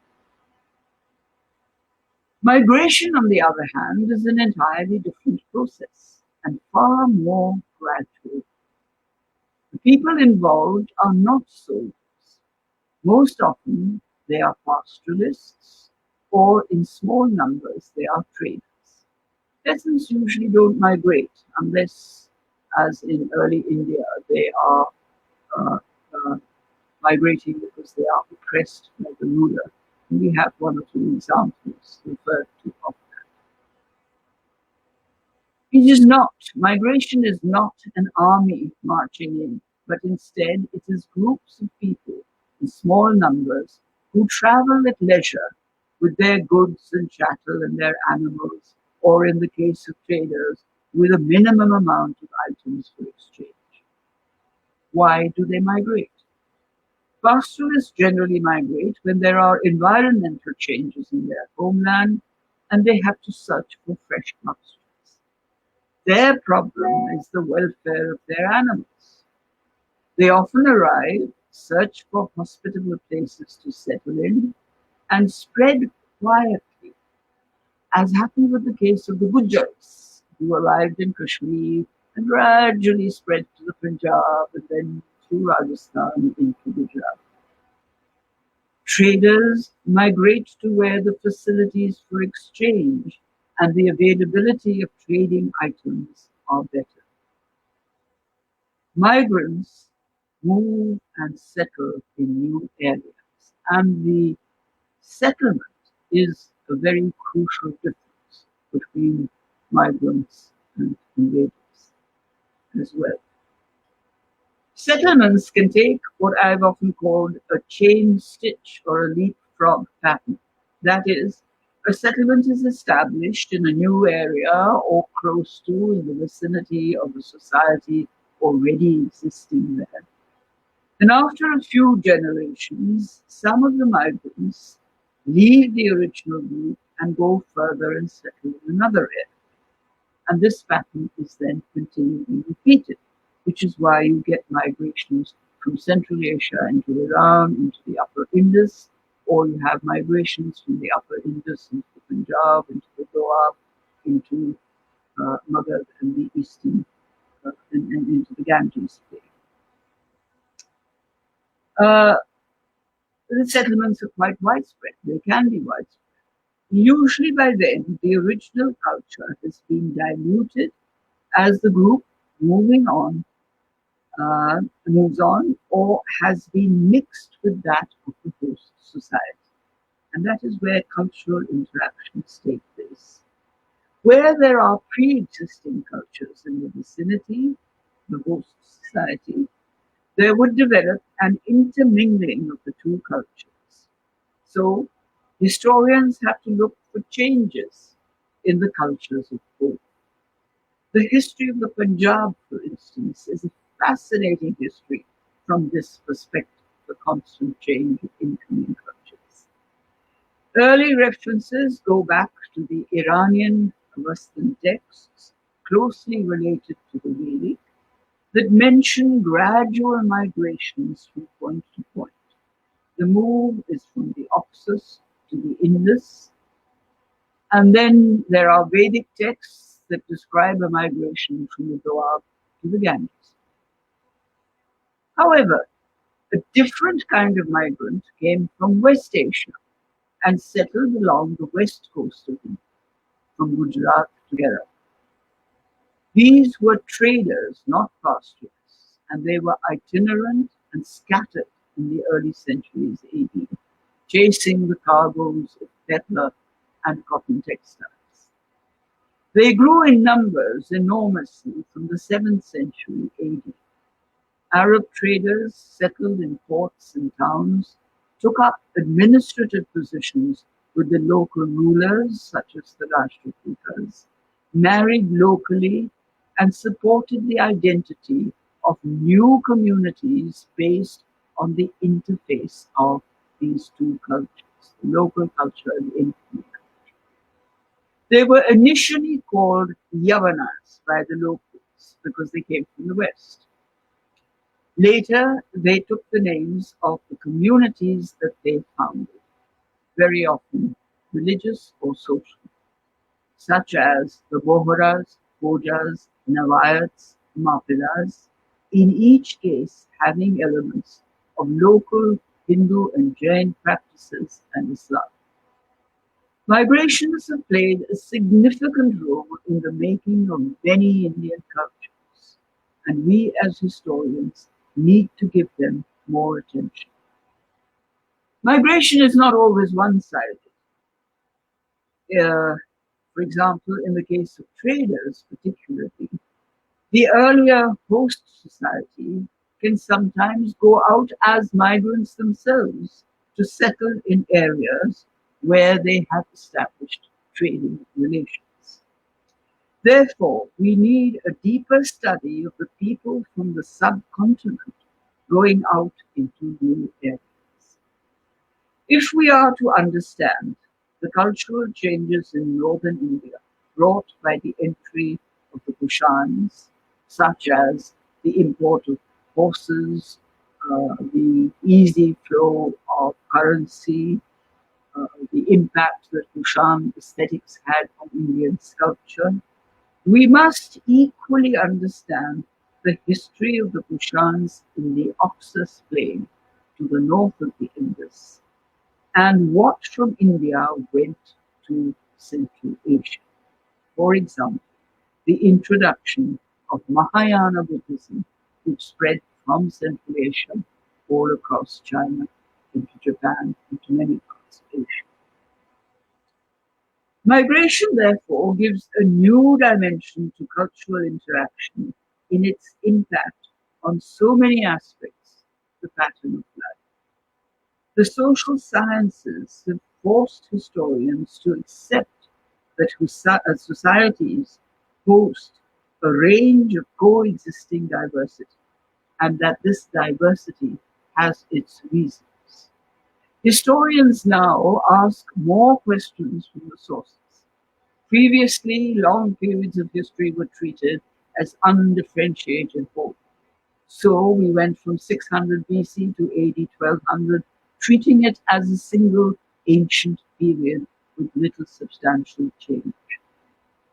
Migration, on the other hand, is an entirely different process and far more gradual. The people involved are not soldiers. Most often, they are pastoralists, or in small numbers, they are traders. Peasants usually don't migrate unless, as in early India, they are uh, uh, migrating because they are oppressed by the ruler. And we have one or two examples referred to of that. It is not, migration is not an army marching in, but instead it is groups of people in small numbers who travel at leisure with their goods and chattel and their animals, or in the case of traders, with a minimum amount of items for exchange. Why do they migrate? Pastoralists generally migrate when there are environmental changes in their homeland and they have to search for fresh pastures. Their problem is the welfare of their animals. They often arrive, search for hospitable places to settle in, and spread quietly, as happened with the case of the Gujars, who arrived in Kashmir and gradually spread to the Punjab and then through Rajasthan into Gujarat. Traders migrate to where the facilities for exchange and the availability of trading items are better. Migrants move and settle in new areas, and the settlement is a very crucial difference between migrants and invaders as well. Settlements can take what I've often called a chain stitch or a leapfrog pattern. That is, a settlement is established in a new area or close to, in the vicinity of a society already existing there. And after a few generations, some of the migrants leave the original group and go further and settle in another area. And this pattern is then continually repeated, which is why you get migrations from Central Asia into Iran, into the Upper Indus, or you have migrations from the Upper Indus into the Punjab, into the Doab, into Maghreb and the Eastern, and into the Ganges Plain. The settlements are quite widespread. They can be widespread. Usually by then, the original culture has been diluted as the group moving on moves on or has been mixed with that of the host society. And that is where cultural interactions take place. Where there are pre-existing cultures in the vicinity, the host society, there would develop an intermingling of the two cultures. So historians have to look for changes in the cultures of both. The history of the Punjab, for instance, is a fascinating history from this perspective, the constant change of incoming cultures. Early references go back to the Iranian Western texts, closely related to the Vedic, that mention gradual migrations from point to point. The move is from the Oxus to the Indus, and then there are Vedic texts that describe a migration from the Doab to the Ganges. However, a different kind of migrant came from West Asia, and settled along the west coast of India, from Gujarat to Kerala. These were traders, not pastoralists, and they were itinerant and scattered in the early centuries AD, chasing the cargoes of peddler and cotton textiles. They grew in numbers enormously from the 7th century AD. Arab traders settled in ports and towns, took up administrative positions with the local rulers, such as the Rashtrakutas, married locally, and supported the identity of new communities based on the interface of these two cultures, the local culture and the Indian culture. They were initially called Yavanas by the locals because they came from the West. Later, they took the names of the communities that they founded, very often religious or social, such as the Bohras, Bhojas, Navayats, Mapilas, in each case having elements of local Hindu and Jain practices and Islam. Migrations have played a significant role in the making of many Indian cultures, and we as historians need to give them more attention. Migration is not always one-sided. For example, in the case of traders particularly, the earlier host society can sometimes go out as migrants themselves to settle in areas where they have established trading relations. Therefore, we need a deeper study of the people from the subcontinent going out into new areas. If we are to understand the cultural changes in northern India brought by the entry of the Kushans, such as the import of horses, the easy flow of currency, the impact that Kushan aesthetics had on Indian sculpture, we must equally understand the history of the Kushans in the Oxus plain to the north of the Indus, and what from India went to Central Asia. For example, the introduction of Mahayana Buddhism, which spread from Central Asia all across China, into Japan, into many parts of Asia. Migration, therefore, gives a new dimension to cultural interaction in its impact on so many aspects of the pattern of life. The social sciences have forced historians to accept that societies host a range of coexisting diversity, and that this diversity has its reasons. Historians now ask more questions from the sources. Previously, long periods of history were treated as undifferentiated whole. So we went from 600 BC to AD 1200, treating it as a single ancient period with little substantial change.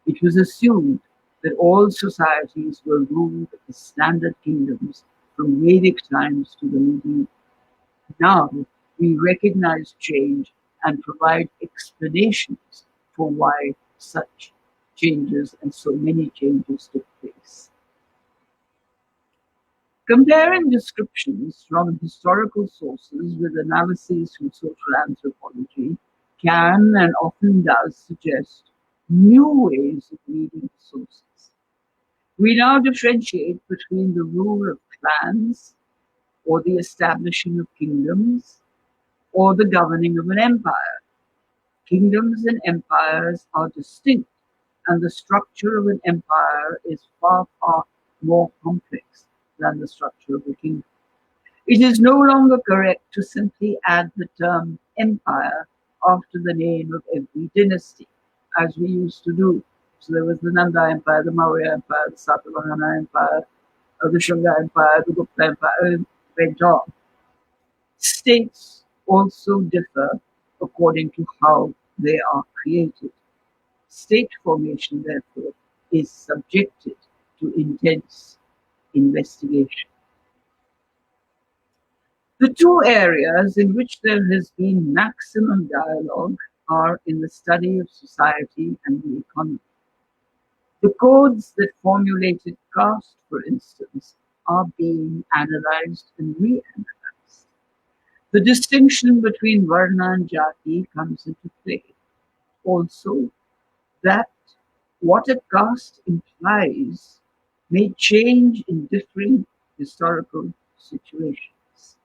It was assumed that all societies were ruled as standard kingdoms from Vedic times to the medieval. Now we recognize change and provide explanations for why such changes and so many changes took place. Comparing descriptions from historical sources with analyses from social anthropology can and often does suggest new ways of reading the sources. We now differentiate between the rule of clans, or the establishing of kingdoms, or the governing of an empire. Kingdoms and empires are distinct, and the structure of an empire is far, far more complex than the structure of a kingdom. It is no longer correct to simply add the term empire after the name of every dynasty, as we used to do. So there was the Nanda Empire, the Maurya Empire, the Satavahana Empire, the Shunga Empire, the Gupta Empire, and went on. States also differ according to how they are created. State formation, therefore, is subjected to intense investigation. The two areas in which there has been maximum dialogue are in the study of society and the economy. The codes that formulated caste, for instance, are being analyzed and reanalyzed. The distinction between Varna and Jati comes into play. Also, that what a caste implies may change in differing historical situations.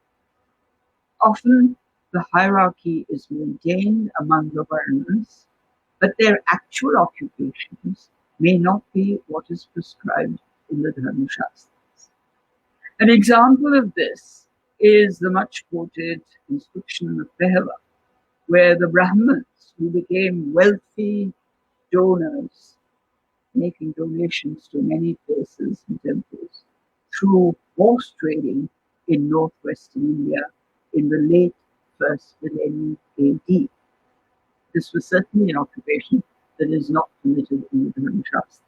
Often, the hierarchy is maintained among the Varnas, but their actual occupations may not be what is prescribed in the Dharma Shastras. An example of this is the much quoted inscription of Behava, where the Brahmins who became wealthy donors, making donations to many places and temples through horse trading in northwestern India in the late first millennium AD. This was certainly an occupation that is not permitted in the Dharma Shastras.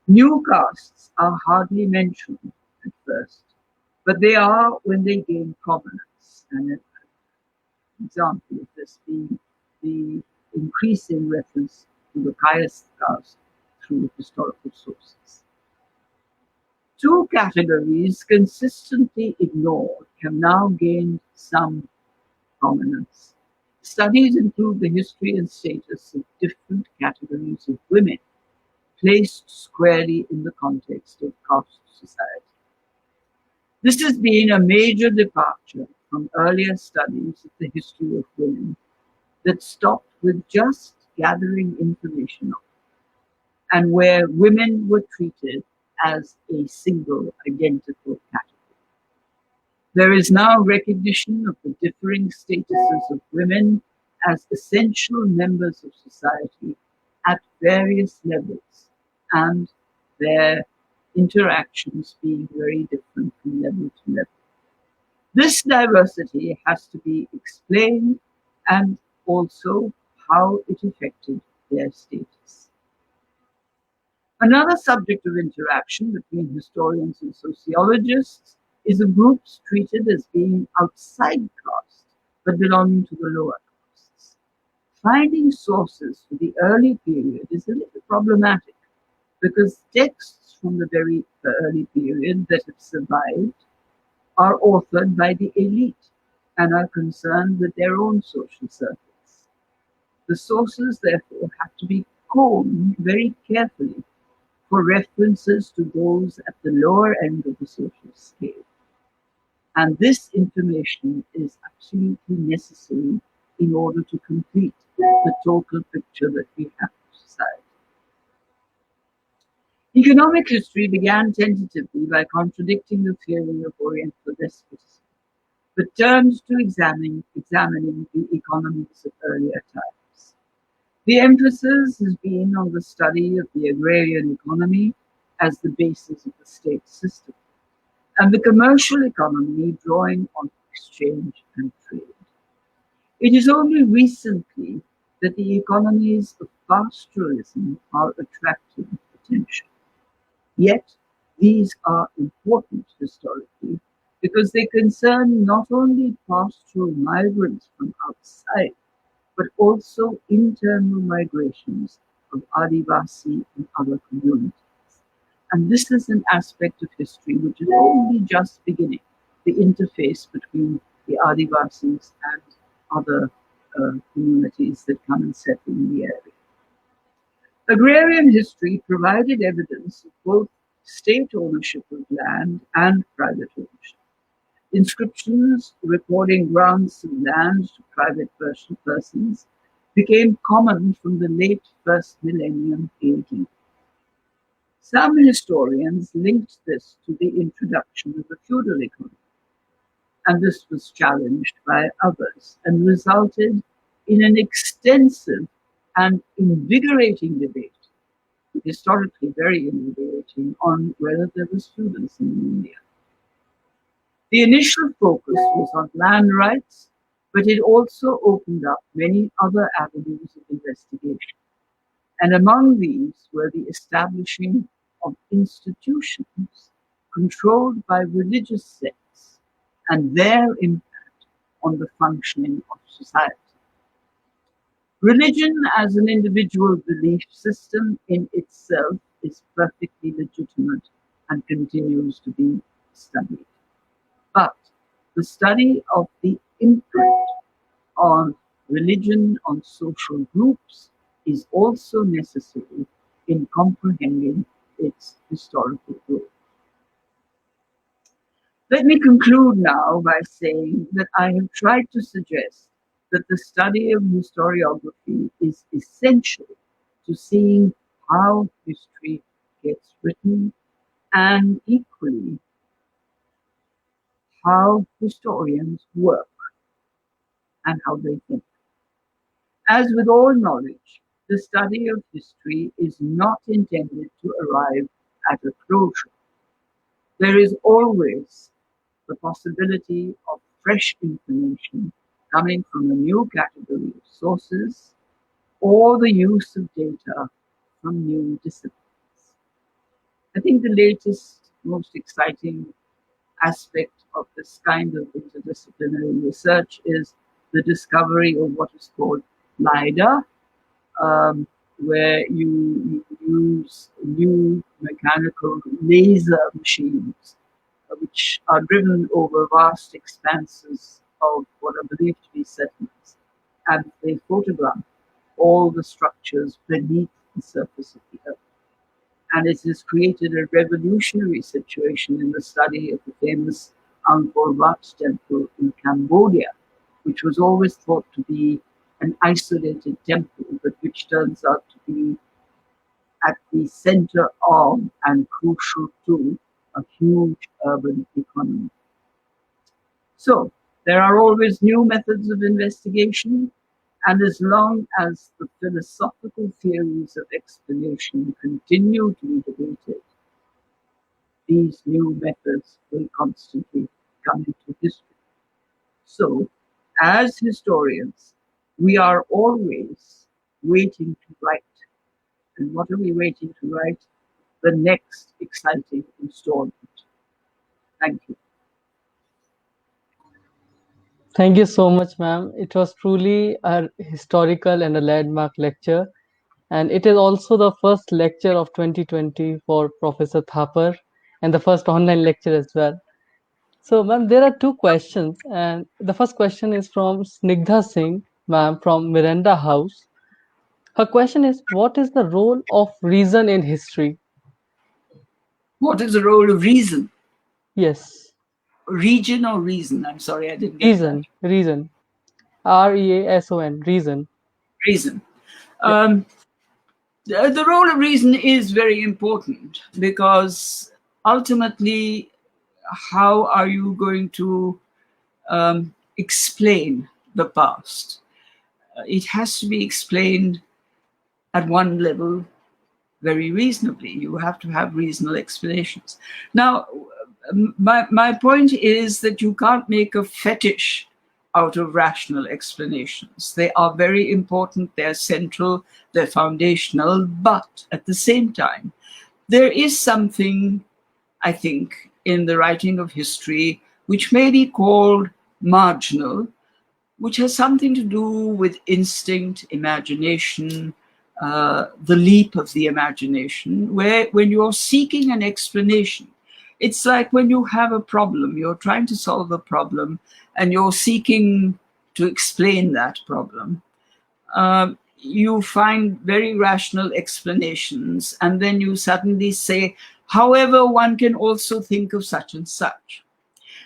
New castes are hardly mentioned at first, but they are when they gain prominence. And an example of this being the increasing reference to the highest caste through historical sources. Two categories consistently ignored have now gained some prominence. Studies include the history and status of different categories of women placed squarely in the context of caste society. This has been a major departure from earlier studies of the history of women that stopped with just gathering information and where women were treated as a single identical category. There is now recognition of the differing statuses of women as essential members of society at various levels and their interactions being very different from level to level. This diversity has to be explained and also how it affected their status. Another subject of interaction between historians and sociologists is the groups treated as being outside caste but belonging to the lower castes. Finding sources for the early period is a little problematic because texts from the very early period that have survived are authored by the elite and are concerned with their own social circles. The sources, therefore, have to be combed very carefully for references to those at the lower end of the social scale. And this information is absolutely necessary in order to complete the total picture that we have of society. Economic history began tentatively by contradicting the theory of Oriental despotism, but turned to examining the economies of earlier times. The emphasis has been on the study of the agrarian economy as the basis of the state system, and the commercial economy drawing on exchange and trade. It is only recently that the economies of pastoralism are attracting attention. Yet, these are important historically because they concern not only pastoral migrants from outside, but also internal migrations of Adivasi and other communities. And this is an aspect of history which is only just beginning, the interface between the Adivasis and other communities that come and settle in the area. Agrarian history provided evidence of both state ownership of land and private ownership. Inscriptions recording grants of land to private persons became common from the late first millennium AD. Some historians linked this to the introduction of the feudal economy, and this was challenged by others and resulted in an extensive and invigorating debate, historically very invigorating, on whether there was feudalism in India. The initial focus was on land rights, but it also opened up many other avenues of investigation. And among these were the establishing of institutions controlled by religious sects and their impact on the functioning of society. Religion as an individual belief system in itself is perfectly legitimate and continues to be studied. But the study of the imprint on religion on social groups is also necessary in comprehending its historical role. Let me conclude now by saying that I have tried to suggest that the study of historiography is essential to seeing how history gets written and equally how historians work and how they think. As with all knowledge, the study of history is not intended to arrive at a closure. There is always the possibility of fresh information coming from a new category of sources or the use of data from new disciplines. I think the latest, most exciting aspect of this kind of interdisciplinary research is the discovery of what is called LIDAR, where you use new mechanical laser machines which are driven over vast expanses of what are believed to be settlements, and they photograph all the structures beneath the surface of the earth. And it has created a revolutionary situation in the study of the famous Angkor Wat temple in Cambodia, which was always thought to be an isolated temple, but which turns out to be at the center of and crucial to a huge urban economy. So there are always new methods of investigation, and as long as the philosophical theories of explanation continue to be debated, these new methods will constantly come into history. So, as historians, we are always waiting to write. And what are we waiting to write? The next exciting installment. Thank you. Thank you so much, ma'am. It was truly a historical and a landmark lecture. And it is also the first lecture of 2020 for Professor Thapar and the first online lecture as well. So, ma'am, there are two questions. And the first question is from Snigdha Singh, ma'am, from Miranda House. Her question is, what is the role of reason in history? What is the role of reason? Yes, Region or reason? I'm sorry, I didn't get that. reason. REASON, reason. Reason. Yeah. The role of reason is very important because ultimately, how are you going to explain the past? It has to be explained at one level very reasonably. You have to have reasonable explanations. Now, my point is that you can't make a fetish out of rational explanations. They are very important, they're central, they're foundational, but at the same time, there is something, I think, in the writing of history which may be called marginal, which has something to do with instinct, imagination, the leap of the imagination, where when you're seeking an explanation, it's like when you have a problem, you're trying to solve a problem, and you're seeking to explain that problem. You find very rational explanations, and then you suddenly say, however, one can also think of such and such.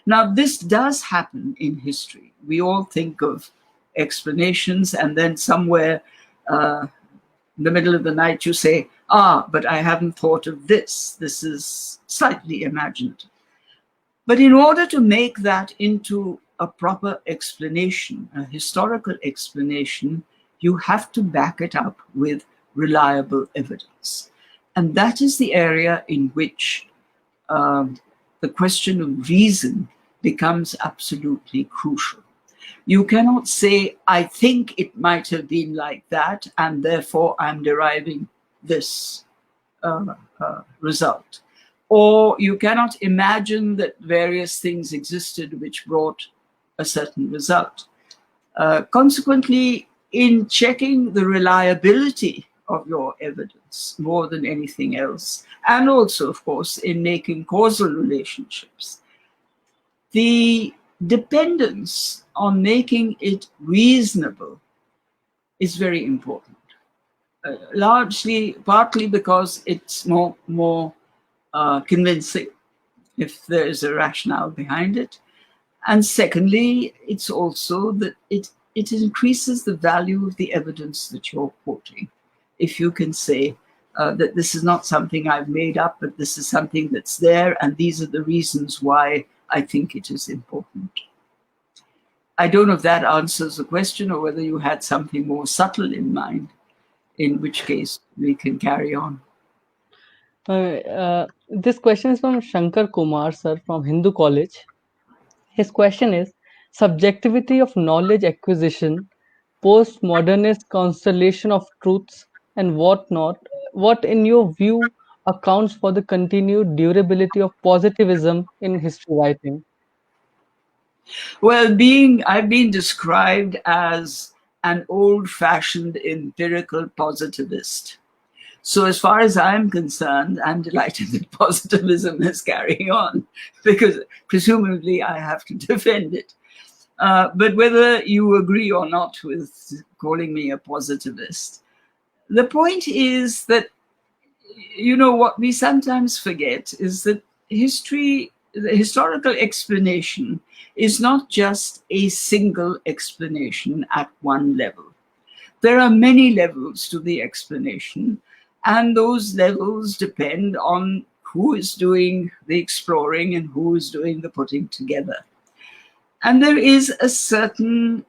Now, this does happen in history. We all think of explanations, and then somewhere in the middle of the night you say, but I haven't thought of this. This is slightly imaginative. But in order to make that into a proper explanation, a historical explanation, you have to back it up with reliable evidence. And that is the area in which the question of reason becomes absolutely crucial. You cannot say, I think it might have been like that, and therefore I'm deriving this result. or you cannot imagine that various things existed which brought a certain result. Consequently, in checking the reliability of your evidence more than anything else, and also, of course, in making causal relationships, the dependence on making it reasonable is very important. Partly because it's more convincing if there is a rationale behind it, and secondly, it's also that it increases the value of the evidence that you're quoting. If you can say that this is not something I've made up, but this is something that's there, and these are the reasons why I think it is important. I don't know if that answers the question or whether you had something more subtle in mind, in which case we can carry on. This question is from Shankar Kumar, sir, from Hindu College. His question is subjectivity of knowledge acquisition, postmodernist constellation of truths, and what not. What, in your view, accounts for the continued durability of positivism in history writing? Well, I've been described as an old-fashioned empirical positivist. So as far as I'm concerned, I'm delighted that positivism is carrying on, because presumably I have to defend it. But whether you agree or not with calling me a positivist, the point is that, what we sometimes forget is that the historical explanation is not just a single explanation at one level. There are many levels to the explanation, and those levels depend on who is doing the exploring and who is doing the putting together. And there is a certain,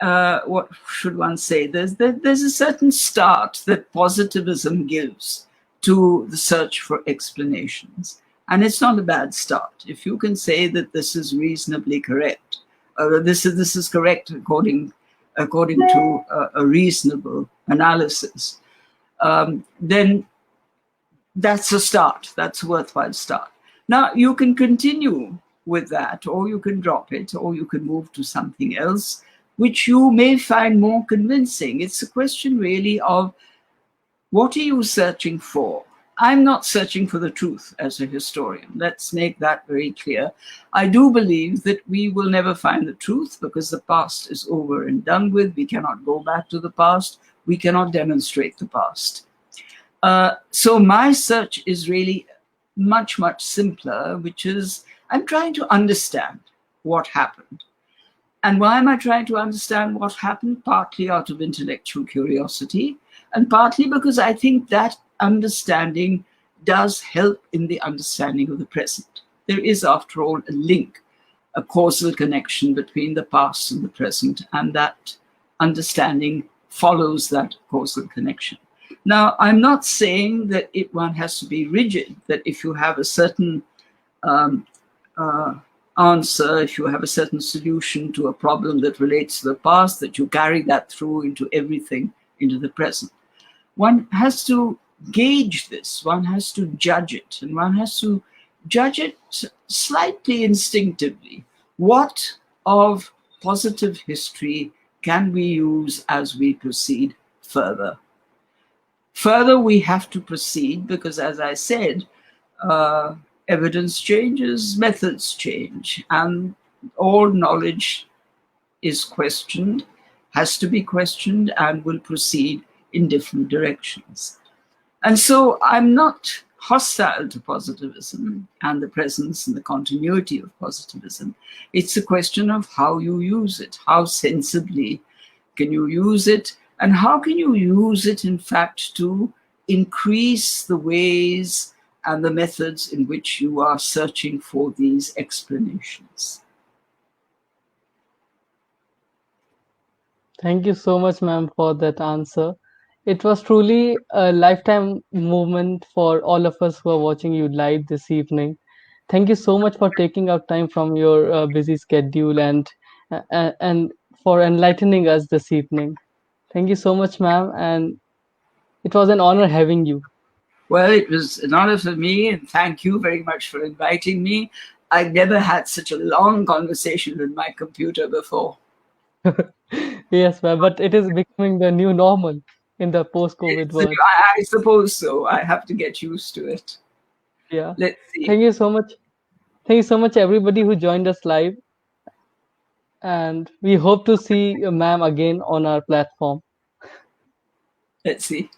what should one say, there's a certain start that positivism gives to the search for explanations. And it's not a bad start. If you can say that this is reasonably correct, or this is correct according to a reasonable analysis, then that's a start. That's a worthwhile start. Now, you can continue with that, or you can drop it, or you can move to something else, which you may find more convincing. It's a question really of what are you searching for? I'm not searching for the truth as a historian. Let's make that very clear. I do believe that we will never find the truth because the past is over and done with. We cannot go back to the past. We cannot demonstrate the past. So my search is really much, much simpler, which is I'm trying to understand what happened. And why am I trying to understand what happened? Partly out of intellectual curiosity, and partly because I think that understanding does help in the understanding of the present. There is, after all, a link, a causal connection between the past and the present, and that understanding follows that causal connection. Now, I'm not saying that one has to be rigid, that if you have a certain answer, if you have a certain solution to a problem that relates to the past, that you carry that through into everything, into the present. One has to gauge this, one has to judge it, and one has to judge it slightly instinctively. What of positive history can we use as we proceed further? Further, we have to proceed because, as I said, evidence changes, methods change, and all knowledge is questioned, has to be questioned, and will proceed in different directions. And so I'm not hostile to positivism and the presence and the continuity of positivism. It's a question of how you use it, how sensibly can you use it, and how can you use it, in fact, to increase the ways and the methods in which you are searching for these explanations. Thank you so much, ma'am, for that answer. It was truly a lifetime movement for all of us who are watching you live this evening. Thank you so much for taking out time from your busy schedule and for enlightening us this evening. Thank you so much, ma'am, and it was an honor having you. Well, it was an honor for me, and thank you very much for inviting me. I've never had such a long conversation with my computer before. Yes, ma'am, but it is becoming the new normal in the post-COVID It's, world. I suppose so. I have to get used to it. Yeah. Let's see. Thank you so much. Thank you so much, everybody who joined us live, and we hope to see ma'am again on our platform. Let's see.